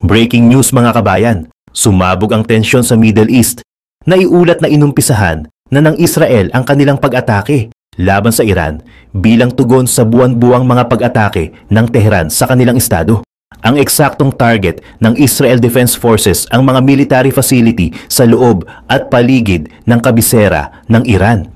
Breaking news mga kabayan, sumabog ang tensyon sa Middle East. Naiulat na inumpisahan na ng Israel ang kanilang pag-atake laban sa Iran bilang tugon sa buwan-buwang mga pag-atake ng Tehran sa kanilang estado. Ang eksaktong target ng Israel Defense Forces ang mga military facility sa loob at paligid ng kabisera ng Iran.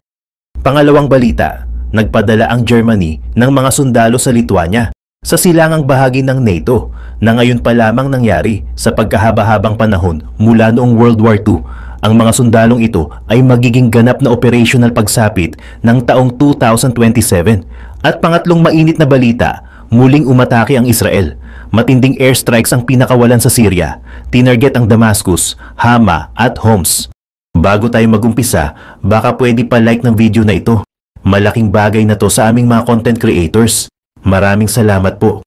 Pangalawang balita, nagpadala ang Germany ng mga sundalo sa Lithuania sa silangang bahagi ng NATO na ngayon pa lamang nangyari sa pagkahaba-habang panahon mula noong World War II. Ang mga sundalong ito ay magiging ganap na operational pagsapit ng taong 2027. At pangatlong mainit na balita, muling umatake ang Israel. Matinding airstrikes ang pinakawalan sa Syria. Tinarget ang Damascus, Hama at Homs. Bago tayo magumpisa, baka pwede pa like ng video na ito. Malaking bagay na to sa aming mga content creators. Maraming salamat po.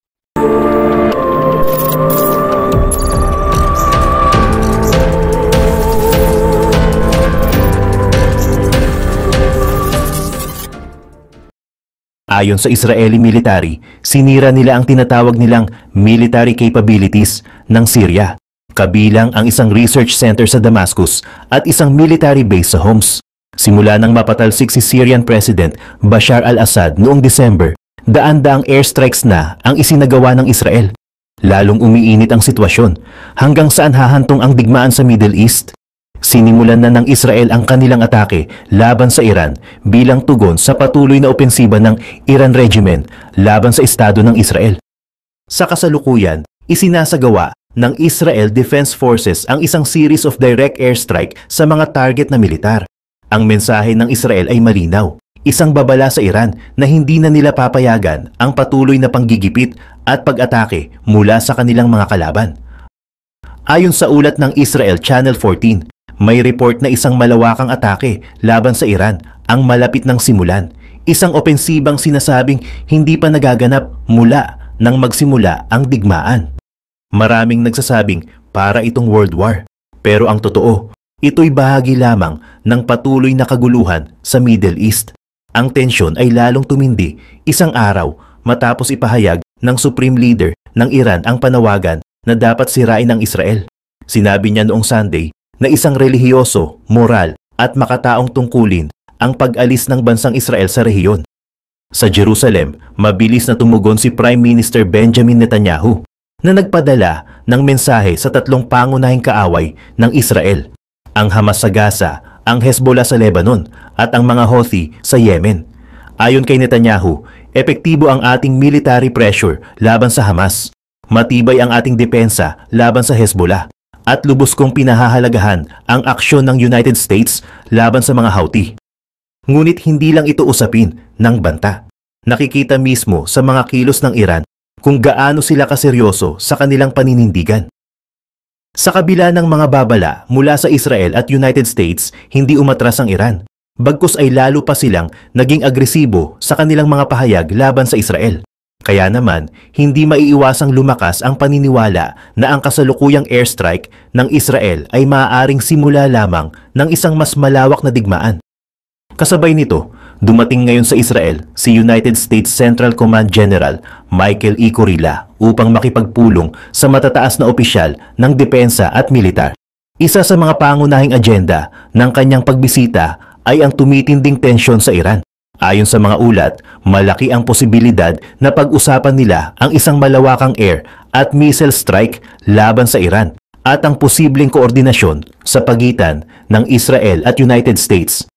Ayon sa Israeli military, sinira nila ang tinatawag nilang military capabilities ng Syria, kabilang ang isang research center sa Damascus at isang military base sa Homs. Simula nang mapatalsik si Syrian President Bashar al-Assad noong December, daan-daang airstrikes na ang isinagawa ng Israel. Lalong umiinit ang sitwasyon. Hanggang saan hahantong ang digmaan sa Middle East? Sinimulan na ng Israel ang kanilang atake laban sa Iran bilang tugon sa patuloy na opensiba ng Iran Regiment laban sa estado ng Israel. Sa kasalukuyan, isinasagawa ng Israel Defense Forces ang isang series of direct airstrike sa mga target na militar. Ang mensahe ng Israel ay malinaw. Isang babala sa Iran na hindi na nila papayagan ang patuloy na panggigipit at pag-atake mula sa kanilang mga kalaban. Ayon sa ulat ng Israel Channel 14, may report na isang malawakang atake laban sa Iran ang malapit ng simulan. Isang opensibang sinasabing hindi pa nagaganap mula nang magsimula ang digmaan. Maraming nagsasabing para itong World War. Pero ang totoo, ito'y bahagi lamang ng patuloy na kaguluhan sa Middle East. Ang tensyon ay lalong tumindi isang araw matapos ipahayag ng Supreme Leader ng Iran ang panawagan na dapat sirain ng Israel. Sinabi niya noong Sunday na isang relihiyoso, moral at makataong tungkulin ang pag-alis ng bansang Israel sa rehiyon. Sa Jerusalem, mabilis na tumugon si Prime Minister Benjamin Netanyahu na nagpadala ng mensahe sa tatlong pangunahing kaaway ng Israel, ang Hamas sa Gaza, ang Hezbollah sa Lebanon at ang mga Houthi sa Yemen. Ayon kay Netanyahu, epektibo ang ating military pressure laban sa Hamas, matibay ang ating depensa laban sa Hezbollah, at lubos kong pinahahalagahan ang aksyon ng United States laban sa mga Houthi. Ngunit hindi lang ito usapin ng banta. Nakikita mismo sa mga kilos ng Iran kung gaano sila kaseryoso sa kanilang paninindigan. Sa kabila ng mga babala mula sa Israel at United States, hindi umatras ang Iran. Bagkus ay lalo pa silang naging agresibo sa kanilang mga pahayag laban sa Israel. Kaya naman, hindi maiiwasang lumakas ang paniniwala na ang kasalukuyang airstrike ng Israel ay maaaring simula lamang ng isang mas malawak na digmaan. Kasabay nito, dumating ngayon sa Israel si United States Central Command General Michael E. Kurilla upang makipagpulong sa matataas na opisyal ng depensa at militar. Isa sa mga pangunahing agenda ng kanyang pagbisita ay ang tumitinding tensyon sa Iran. Ayon sa mga ulat, malaki ang posibilidad na pag-usapan nila ang isang malawakang air at missile strike laban sa Iran at ang posibleng koordinasyon sa pagitan ng Israel at United States.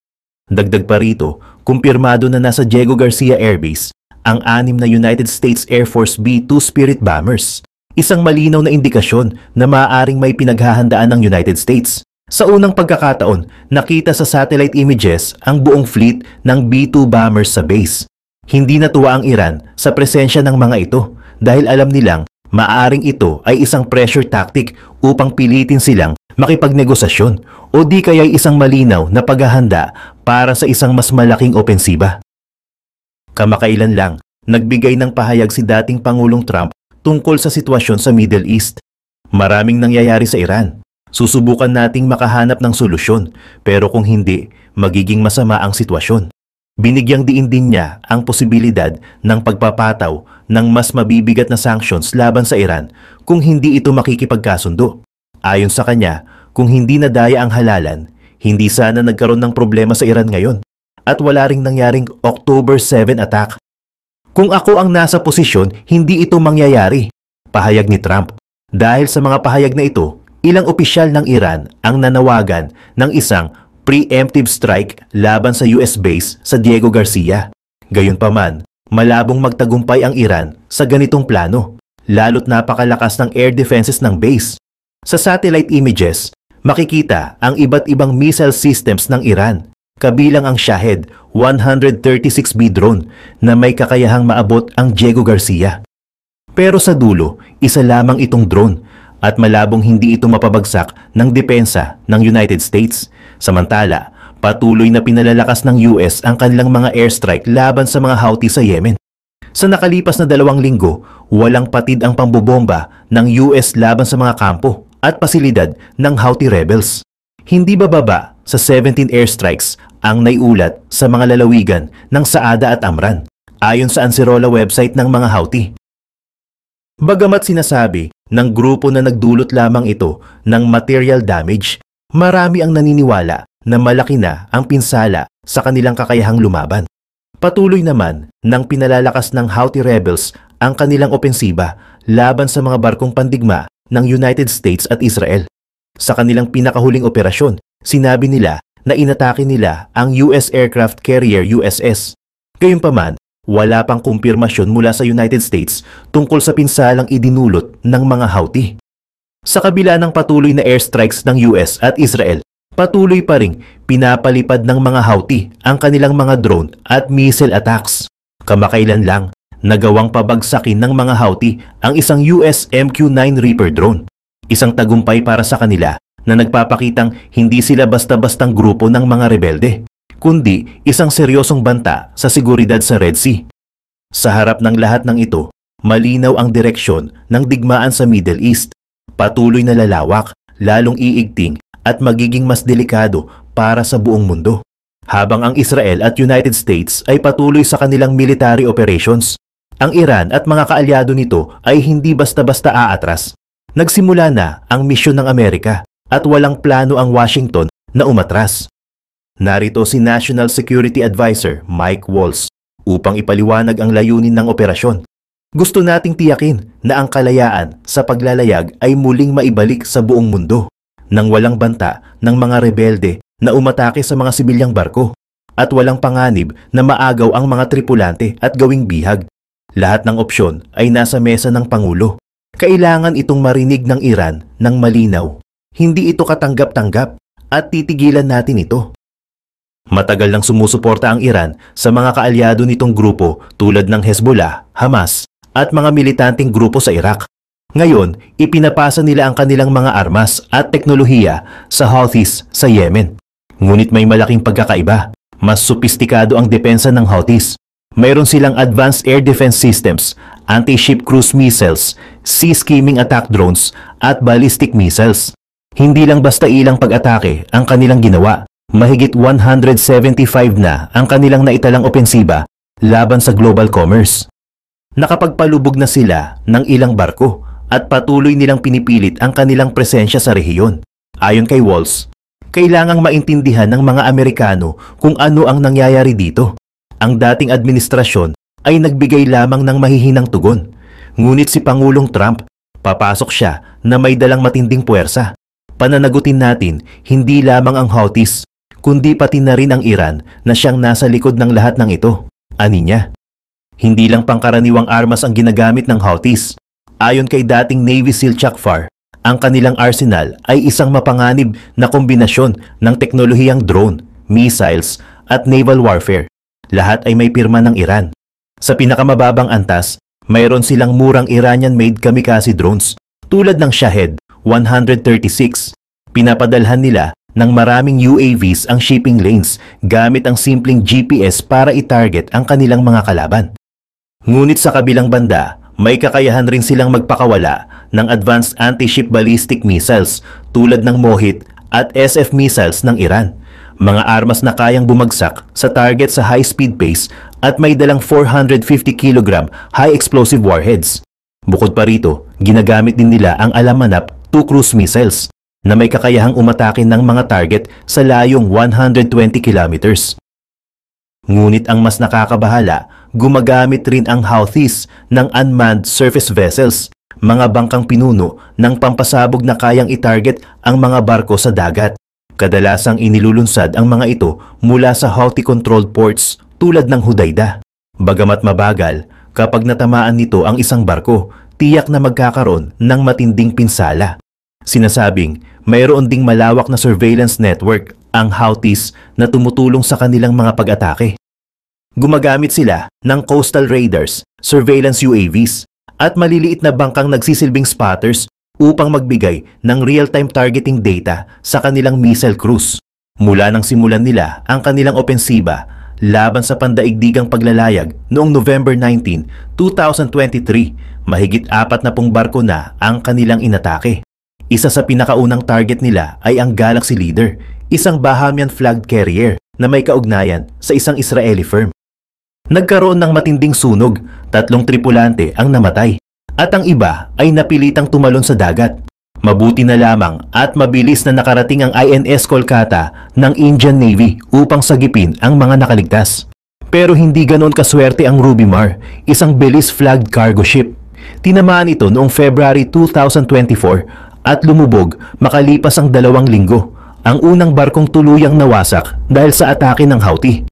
Dagdag pa rito, kumpirmado na nasa Diego Garcia Air Base ang 6 na United States Air Force B-2 Spirit bombers, isang malinaw na indikasyon na maaaring may pinaghahandaan ng United States. Sa unang pagkakataon, nakita sa satellite images ang buong fleet ng B-2 bombers sa base. Hindi natuwa ang Iran sa presensya ng mga ito dahil alam nilang maaaring ito ay isang pressure tactic upang pilitin silang makipagnegosasyon o di kaya'y isang malinaw na paghahanda para sa isang mas malaking opensiba. Kamakailan lang, nagbigay ng pahayag si dating Pangulong Trump tungkol sa sitwasyon sa Middle East. Maraming nangyayari sa Iran. Susubukan nating makahanap ng solusyon, pero kung hindi, magiging masama ang sitwasyon. Binigyang diin din niya ang posibilidad ng pagpapataw ng mas mabibigat na sanctions laban sa Iran kung hindi ito makikipagkasundo. Ayon sa kanya, kung hindi nadaya ang halalan, hindi sana nagkaroon ng problema sa Iran ngayon at wala ring nangyaring October 7 attack. Kung ako ang nasa posisyon, hindi ito mangyayari, pahayag ni Trump. Dahil sa mga pahayag na ito, ilang opisyal ng Iran ang nanawagan ng isang preemptive strike laban sa US base sa Diego Garcia. Gayunpaman, malabong magtagumpay ang Iran sa ganitong plano, lalo't napakalakas ng air defenses ng base. Sa satellite images, makikita ang iba't ibang missile systems ng Iran, kabilang ang Shahed 136B drone na may kakayahang maabot ang Diego Garcia. Pero sa dulo, isa lamang itong drone at malabong hindi ito mapabagsak ng depensa ng United States. Samantala, patuloy na pinalalakas ng US ang kanilang mga airstrike laban sa mga Houthi sa Yemen. Sa nakalipas na 2 linggo, walang patid ang pambobomba ng US laban sa mga kampo at pasilidad ng Houthi rebels. Hindi bababa sa 17 airstrikes ang naiulat sa mga lalawigan ng Saada at Amran, ayon sa Ansirola website ng mga Houthi. Bagamat sinasabi ng grupo na nagdulot lamang ito ng material damage, marami ang naniniwala na malaki na ang pinsala sa kanilang kakayahang lumaban. Patuloy naman ng pinalalakas ng Houthi rebels ang kanilang opensiba laban sa mga barkong pandigma ng United States at Israel. Sa kanilang pinakahuling operasyon, sinabi nila na inatake nila ang US aircraft carrier USS. Gayunpaman, wala pang kumpirmasyon mula sa United States tungkol sa pinsalang idinulot ng mga Houthi. Sa kabila ng patuloy na airstrikes ng US at Israel, patuloy pa ring pinapalipad ng mga Houthi ang kanilang mga drone at missile attacks. Kamakailan lang, nagawang pabagsakin ng mga Houthi ang isang US MQ-9 Reaper drone. Isang tagumpay para sa kanila na nagpapakitang hindi sila basta-bastang grupo ng mga rebelde, kundi isang seryosong banta sa seguridad sa Red Sea. Sa harap ng lahat ng ito, malinaw ang direksyon ng digmaan sa Middle East. Patuloy na lalawak, lalong iigting at magiging mas delikado para sa buong mundo. Habang ang Israel at United States ay patuloy sa kanilang military operations, ang Iran at mga kaalyado nito ay hindi basta-basta aatras. Nagsimula na ang misyon ng Amerika at walang plano ang Washington na umatras. Narito si National Security Advisor Mike Waltz upang ipaliwanag ang layunin ng operasyon. Gusto nating tiyakin na ang kalayaan sa paglalayag ay muling maibalik sa buong mundo nang walang banta ng mga rebelde na umatake sa mga sibilyang barko at walang panganib na maagaw ang mga tripulante at gawing bihag. Lahat ng opsyon ay nasa mesa ng Pangulo. Kailangan itong marinig ng Iran ng malinaw. Hindi ito katanggap-tanggap at titigilan natin ito. Matagal nang sumusuporta ang Iran sa mga kaalyado nitong grupo tulad ng Hezbollah, Hamas at mga militanteng grupo sa Iraq. Ngayon, ipinapasa nila ang kanilang mga armas at teknolohiya sa Houthis sa Yemen. Ngunit may malaking pagkakaiba. Mas sopistikado ang depensa ng Houthis. Mayroon silang advanced air defense systems, anti-ship cruise missiles, sea skimming attack drones at ballistic missiles. Hindi lang basta ilang pag-atake ang kanilang ginawa. Mahigit 175 na ang kanilang naitalang opensiba laban sa global commerce. Nakapagpalubog na sila ng ilang barko at patuloy nilang pinipilit ang kanilang presensya sa rehiyon. Ayon kay Waltz, kailangang maintindihan ng mga Amerikano kung ano ang nangyayari dito. Ang dating administrasyon ay nagbigay lamang ng mahihinang tugon. Ngunit si Pangulong Trump, papasok siya na may dalang matinding puwersa. Pananagutin natin hindi lamang ang Houthis, kundi pati na rin ang Iran na siyang nasa likod ng lahat ng ito, ani niya. Hindi lang pangkaraniwang armas ang ginagamit ng Houthis. Ayon kay dating Navy SEAL Chuck Farr, ang kanilang arsenal ay isang mapanganib na kombinasyon ng teknolohiyang drone, missiles at naval warfare. Lahat ay may pirma ng Iran. Sa pinakamababang antas, mayroon silang murang Iranian-made kamikaze drones tulad ng Shahed 136. Pinapadalhan nila ng maraming UAVs ang shipping lanes gamit ang simpleng GPS para i-target ang kanilang mga kalaban. Ngunit sa kabilang banda, may kakayahan rin silang magpakawala ng advanced anti-ship ballistic missiles tulad ng Mohit at SF missiles ng Iran. Mga armas na kayang bumagsak sa target sa high-speed pace at may dalang 450 kg high explosive warheads. Bukod pa rito, ginagamit din nila ang Alamanap 2 cruise missiles na may kakayahang umatake ng mga target sa layong 120 kilometers. Ngunit ang mas nakakabahala, gumagamit rin ang Houthis ng unmanned surface vessels, mga bangkang pinuno ng pampasabog na kayang itarget ang mga barko sa dagat. Kadalasang inilulunsad ang mga ito mula sa Houthi-controlled ports tulad ng Hudaydah. Bagamat mabagal, kapag natamaan nito ang isang barko, tiyak na magkakaroon ng matinding pinsala. Sinasabing mayroon ding malawak na surveillance network ang Houthis na tumutulong sa kanilang mga pag-atake. Gumagamit sila ng coastal radars, surveillance UAVs, at maliliit na bangkang nagsisilbing spotters upang magbigay ng real-time targeting data sa kanilang missile crews. Mula nang simulan nila ang kanilang opensiba laban sa pandaigdigang paglalayag noong November 19, 2023, mahigit 40 barko na ang kanilang inatake. Isa sa pinakaunang target nila ay ang Galaxy Leader, isang Bahamian flagged carrier na may kaugnayan sa isang Israeli firm. Nagkaroon ng matinding sunog, 3 tripulante ang namatay, at ang iba ay napilitang tumalon sa dagat. Mabuti na lamang at mabilis na nakarating ang INS Kolkata ng Indian Navy upang sagipin ang mga nakaligtas. Pero hindi ganoon kaswerte ang Ruby Mar, isang Belize-flagged cargo ship. Tinamaan ito noong February 2024 at lumubog makalipas ang 2 linggo. Ang unang barkong tuluyang nawasak dahil sa atake ng Houthi.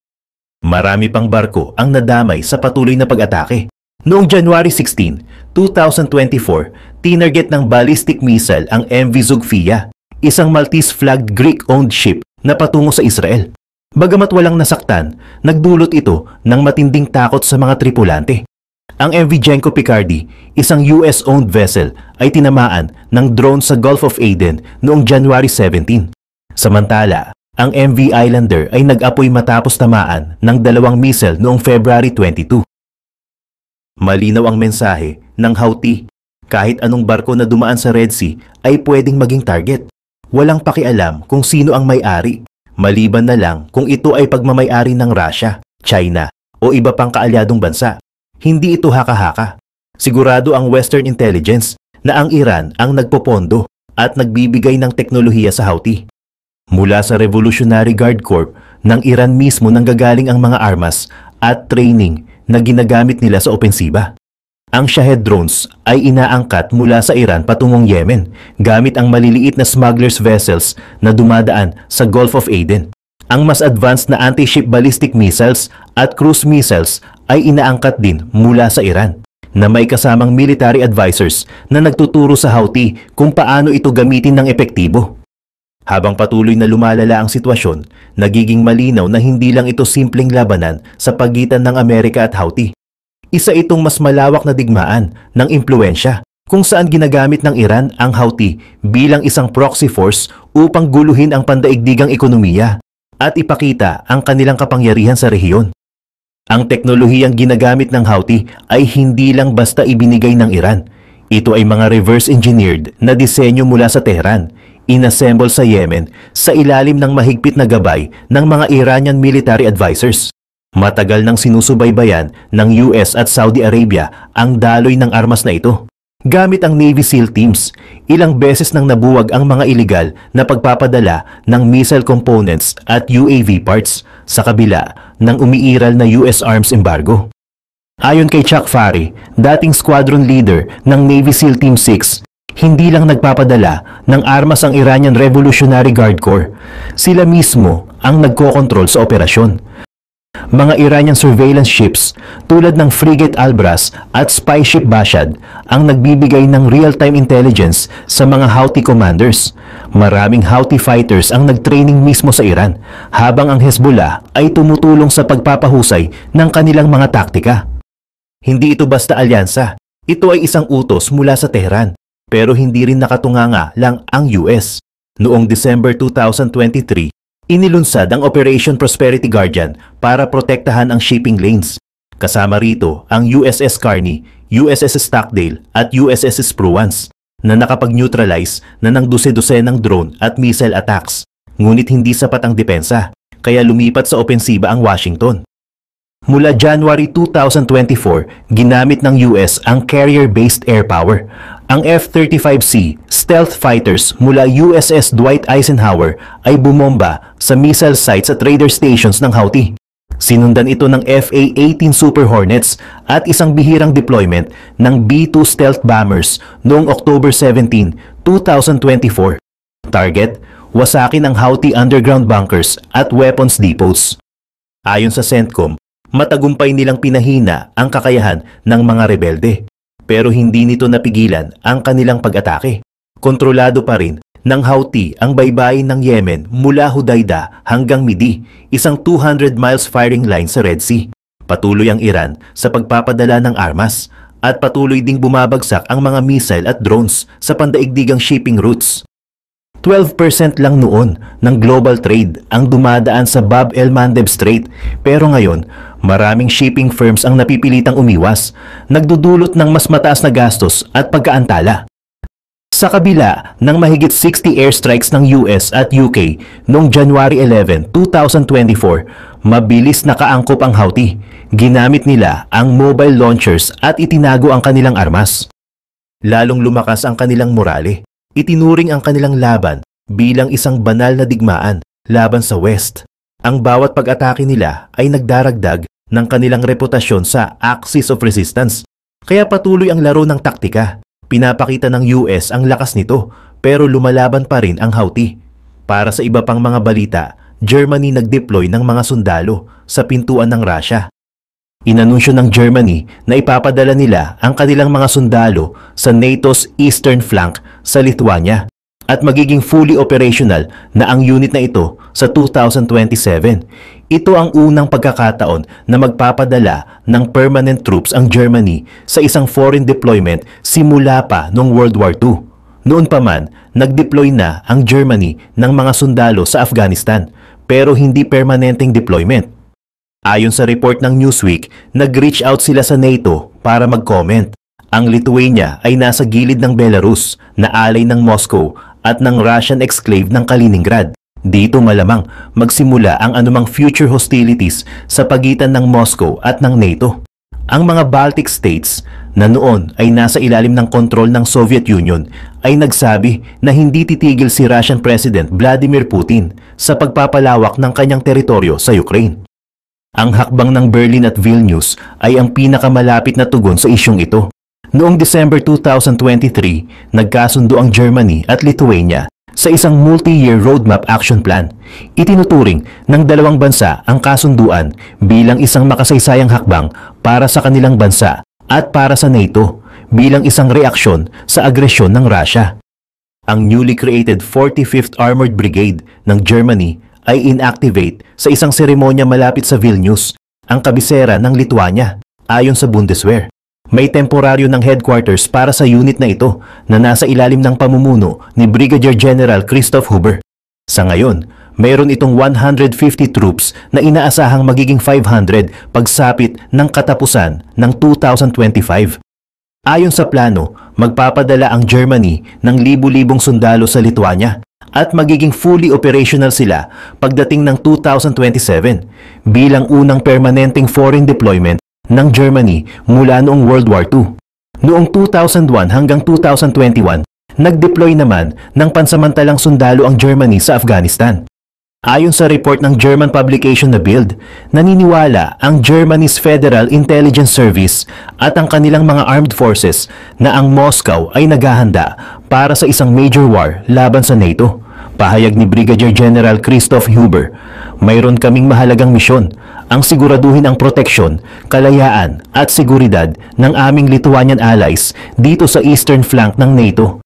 Marami pang barko ang nadamay sa patuloy na pag-atake. Noong January 16, 2024, tinarget ng ballistic missile ang MV Zugfia, isang Maltese-flagged Greek-owned ship na patungo sa Israel. Bagamat walang nasaktan, nagdulot ito ng matinding takot sa mga tripulante. Ang MV Genco Picardy, isang US-owned vessel, ay tinamaan ng drone sa Gulf of Aden noong January 17. Samantala, ang MV Islander ay nag-apoy matapos tamaan ng 2 missile noong February 22. Malinaw ang mensahe ng Houthi. Kahit anong barko na dumaan sa Red Sea ay pwedeng maging target. Walang pakialam kung sino ang may-ari, maliban na lang kung ito ay pagmamay-ari ng Russia, China o iba pang kaalyadong bansa. Hindi ito haka-haka. Sigurado ang Western Intelligence na ang Iran ang nagpopondo at nagbibigay ng teknolohiya sa Houthi. Mula sa Revolutionary Guard Corps ng Iran mismo nanggagaling ang mga armas at training na ginagamit nila sa opensiba. Ang Shahed drones ay inaangkat mula sa Iran patungong Yemen gamit ang maliliit na smugglers vessels na dumadaan sa Gulf of Aden. Ang mas advanced na anti-ship ballistic missiles at cruise missiles ay inaangkat din mula sa Iran na may kasamang military advisors na nagtuturo sa Houthi kung paano ito gamitin ng epektibo. Habang patuloy na lumalala ang sitwasyon, nagiging malinaw na hindi lang ito simpleng labanan sa pagitan ng Amerika at Houthi. Isa itong mas malawak na digmaan ng impluensya kung saan ginagamit ng Iran ang Houthi bilang isang proxy force upang guluhin ang pandaigdigang ekonomiya at ipakita ang kanilang kapangyarihan sa rehiyon. Ang teknolohiyang ginagamit ng Houthi ay hindi lang basta ibinigay ng Iran. Ito ay mga reverse-engineered na disenyo mula sa Tehran, inassemble sa Yemen sa ilalim ng mahigpit na gabay ng mga Iranian military advisors. Matagal nang sinusubaybayan ng US at Saudi Arabia ang daloy ng armas na ito. Gamit ang Navy SEAL teams, ilang beses nang nabuwag ang mga iligal na pagpapadala ng missile components at UAV parts sa kabila ng umiiral na US arms embargo. Ayon kay Chuck Fahry, dating squadron leader ng Navy SEAL Team 6, hindi lang nagpapadala ng armas ang Iranian Revolutionary Guard Corps. Sila mismo ang nagkokontrol sa operasyon. Mga Iranian surveillance ships tulad ng frigate Albras at spy ship Bashad ang nagbibigay ng real-time intelligence sa mga Houthi commanders. Maraming Houthi fighters ang nagtraining mismo sa Iran, habang ang Hezbollah ay tumutulong sa pagpapahusay ng kanilang mga taktika. Hindi ito basta alyansa, ito ay isang utos mula sa Tehran. Pero hindi rin nakatunganga lang ang US. Noong December 2023, inilunsad ang Operation Prosperity Guardian para protektahan ang shipping lanes. Kasama rito ang USS Carney, USS Stockdale at USS Spruance na nakapag-neutralize na ng dose-dose ng drone at missile attacks. ngunit hindi sapat ang depensa, kaya lumipat sa opensiba ang Washington. Mula January 2024, ginamit ng US ang carrier-based air power. Ang F-35C stealth fighters mula USS Dwight Eisenhower ay bumomba sa missile sites at radar stations ng Houthi. Sinundan ito ng FA-18 Super Hornets at isang bihirang deployment ng B-2 stealth bombers noong October 17, 2024. Target, wasakin ang Houthi underground bunkers at weapons depots. Ayon sa CENTCOM, matagumpay nilang pinahina ang kakayahan ng mga rebelde, pero hindi nito napigilan ang kanilang pag-atake. Kontrolado pa rin ng Houthi ang baybayin ng Yemen mula Hudaida hanggang Midi, isang 200 miles firing line sa Red Sea. Patuloy ang Iran sa pagpapadala ng armas at patuloy ding bumabagsak ang mga missile at drones sa pandaigdigang shipping routes. 12% lang noon ng global trade ang dumadaan sa Bab el-Mandeb Strait, pero ngayon maraming shipping firms ang napipilitang umiwas, nagdudulot ng mas mataas na gastos at pagkaantala. Sa kabila ng mahigit 60 airstrikes ng US at UK noong January 11, 2024, mabilis nakaangkop ang Houthi. Ginamit nila ang mobile launchers at itinago ang kanilang armas. Lalong lumakas ang kanilang morale. Itinuring ang kanilang laban bilang isang banal na digmaan laban sa West. Ang bawat pag-atake nila ay nagdaragdag ng kanilang reputasyon sa axis of resistance. Kaya patuloy ang laro ng taktika. Pinapakita ng US ang lakas nito, pero lumalaban pa rin ang Houthi. Para sa iba pang mga balita, Germany nag-deploy ng mga sundalo sa pintuan ng Russia. Inanunsyo ng Germany na ipapadala nila ang kanilang mga sundalo sa NATO's eastern flank sa Lithuania at magiging fully operational na ang unit na ito sa 2027. Ito ang unang pagkakataon na magpapadala ng permanent troops ang Germany sa isang foreign deployment simula pa noong World War II. Noon pa man, nag-deploy na ang Germany ng mga sundalo sa Afghanistan, pero hindi permanenteng deployment. Ayon sa report ng Newsweek, nag-reach out sila sa NATO para mag-comment. Ang Lithuania ay nasa gilid ng Belarus na alay ng Moscow at ng Russian exclave ng Kaliningrad. Dito malamang magsimula ang anumang future hostilities sa pagitan ng Moscow at ng NATO. Ang mga Baltic states na noon ay nasa ilalim ng kontrol ng Soviet Union ay nagsabi na hindi titigil si Russian President Vladimir Putin sa pagpapalawak ng kanyang teritoryo sa Ukraine. Ang hakbang ng Berlin at Vilnius ay ang pinakamalapit na tugon sa isyong ito. Noong December 2023, nagkasundo ang Germany at Lithuania sa isang multi-year roadmap action plan. Itinuturing ng dalawang bansa ang kasunduan bilang isang makasaysayang hakbang para sa kanilang bansa at para sa NATO bilang isang reaksyon sa agresyon ng Russia. Ang newly created 45th Armored Brigade ng Germany ay inactivate sa isang seremonya malapit sa Vilnius, ang kabisera ng Lithuania, ayon sa Bundeswehr. May temporaryo ng headquarters para sa unit na ito na nasa ilalim ng pamumuno ni Brigadier General Christoph Huber. Sa ngayon, mayroon itong 150 troops na inaasahang magiging 500 pagsapit ng katapusan ng 2025. Ayon sa plano, magpapadala ang Germany ng libu-libong sundalo sa Lithuania at magiging fully operational sila pagdating ng 2027 bilang unang permanenteng foreign deployment ng Germany mula noong World War II. Noong 2001 hanggang 2021, nag-deploy naman ng pansamantalang sundalo ang Germany sa Afghanistan. Ayon sa report ng German publication na Bild, naniniwala ang Germany's Federal Intelligence Service at ang kanilang mga armed forces na ang Moscow ay naghahanda para sa isang major war laban sa NATO. Pahayag ni Brigadier General Christoph Huber, mayroon kaming mahalagang misyon, ang siguraduhin ang proteksyon, kalayaan at seguridad ng aming Lithuanian allies dito sa eastern flank ng NATO.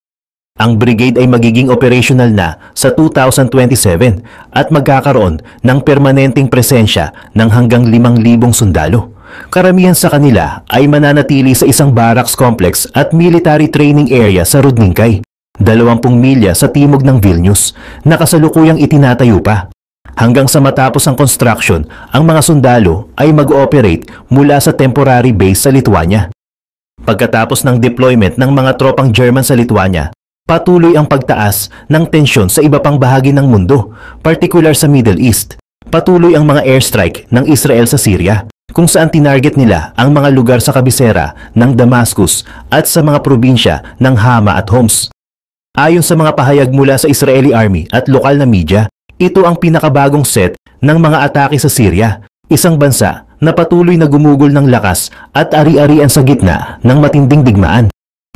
Ang brigade ay magiging operational na sa 2027 at magkakaroon ng permanenteng presensya ng hanggang 5,000 sundalo. Karamihan sa kanila ay mananatili sa isang barracks complex at military training area sa Rudninkay, 20 milya sa timog ng Vilnius, na kasalukuyang itinatayo pa. Hanggang sa matapos ang construction, ang mga sundalo ay mag-ooperate mula sa temporary base sa Lithuania. Pagkatapos ng deployment ng mga tropang German sa Lithuania, patuloy ang pagtaas ng tensyon sa iba pang bahagi ng mundo, partikular sa Middle East. Patuloy ang mga airstrike ng Israel sa Syria, kung saan tinarget nila ang mga lugar sa kabisera ng Damascus at sa mga probinsya ng Hama at Homs. Ayon sa mga pahayag mula sa Israeli Army at lokal na media, ito ang pinakabagong set ng mga atake sa Syria, isang bansa na patuloy na gumugol ng lakas at ari-arian sa gitna ng matinding digmaan.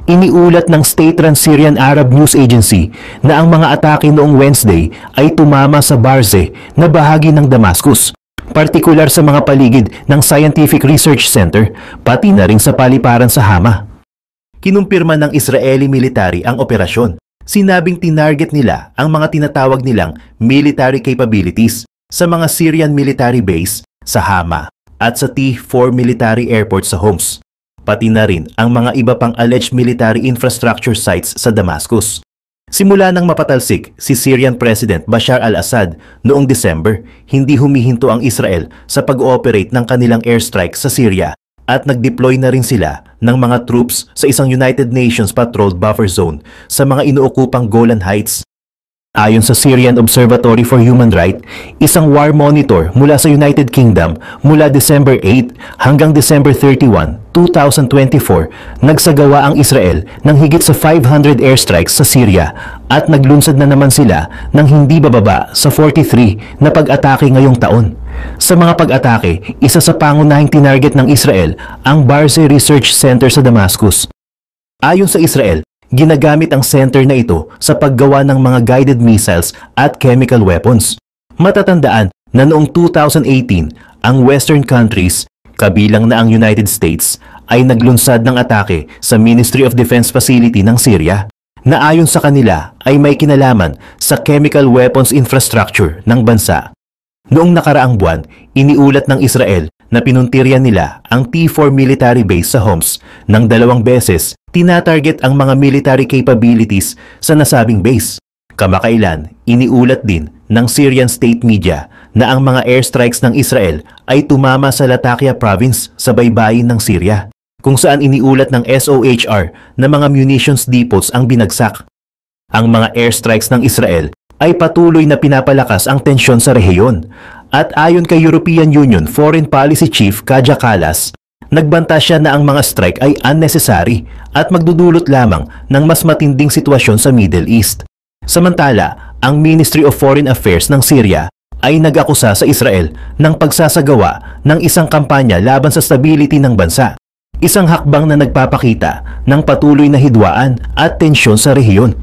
Iniulat ng State-run Syrian Arab News Agency na ang mga atake noong Wednesday ay tumama sa Barze na bahagi ng Damascus, partikular sa mga paligid ng Scientific Research Center, pati na rin sa paliparan sa Hama. Kinumpirma ng Israeli military ang operasyon. Sinabing tinarget nila ang mga tinatawag nilang military capabilities sa mga Syrian military base sa Hama at sa T4 military airport sa Homs, pati na rin ang mga iba pang alleged military infrastructure sites sa Damascus. Simula nang mapatalsik si Syrian President Bashar al-Assad noong December, hindi humihinto ang Israel sa pag-ooperate ng kanilang airstrike sa Syria at nag-deploy na rin sila ng mga troops sa isang United Nations patrolled buffer zone sa mga inuokupang Golan Heights. Ayon sa Syrian Observatory for Human Rights, isang war monitor mula sa United Kingdom mula December 8 hanggang December 31, 2024, nagsagawa ang Israel ng higit sa 500 airstrikes sa Syria at naglunsad na naman sila ng hindi bababa sa 43 na pag-atake ngayong taon. Sa mga pag-atake, isa sa pangunahing tinarget ng Israel ang Barze Research Center sa Damascus. Ayon sa Israel, ginagamit ang center na ito sa paggawa ng mga guided missiles at chemical weapons. Matatandaan na noong 2018, ang Western countries, kabilang na ang United States, ay naglunsad ng atake sa Ministry of Defense facility ng Syria na ayon sa kanila ay may kinalaman sa chemical weapons infrastructure ng bansa. Noong nakaraang buwan, iniulat ng Israel na pinuntiryan nila ang T4 military base sa Homs ng 2 beses. Tinatarget ang mga military capabilities sa nasabing base. Kamakailan, iniulat din ng Syrian state media na ang mga airstrikes ng Israel ay tumama sa Latakia province sa baybayin ng Syria, kung saan iniulat ng SOHR na mga munitions depots ang binagsak. Ang mga airstrikes ng Israel ay patuloy na pinapalakas ang tensyon sa rehiyon. At ayon kay European Union Foreign Policy Chief Kaja Kallas, nagbanta siya na ang mga strike ay unnecessary at magdudulot lamang ng mas matinding sitwasyon sa Middle East. Samantala, ang Ministry of Foreign Affairs ng Syria ay nag-akusa sa Israel ng pagsasagawa ng isang kampanya laban sa stability ng bansa. Isang hakbang na nagpapakita ng patuloy na hidwaan at tensyon sa rehiyon.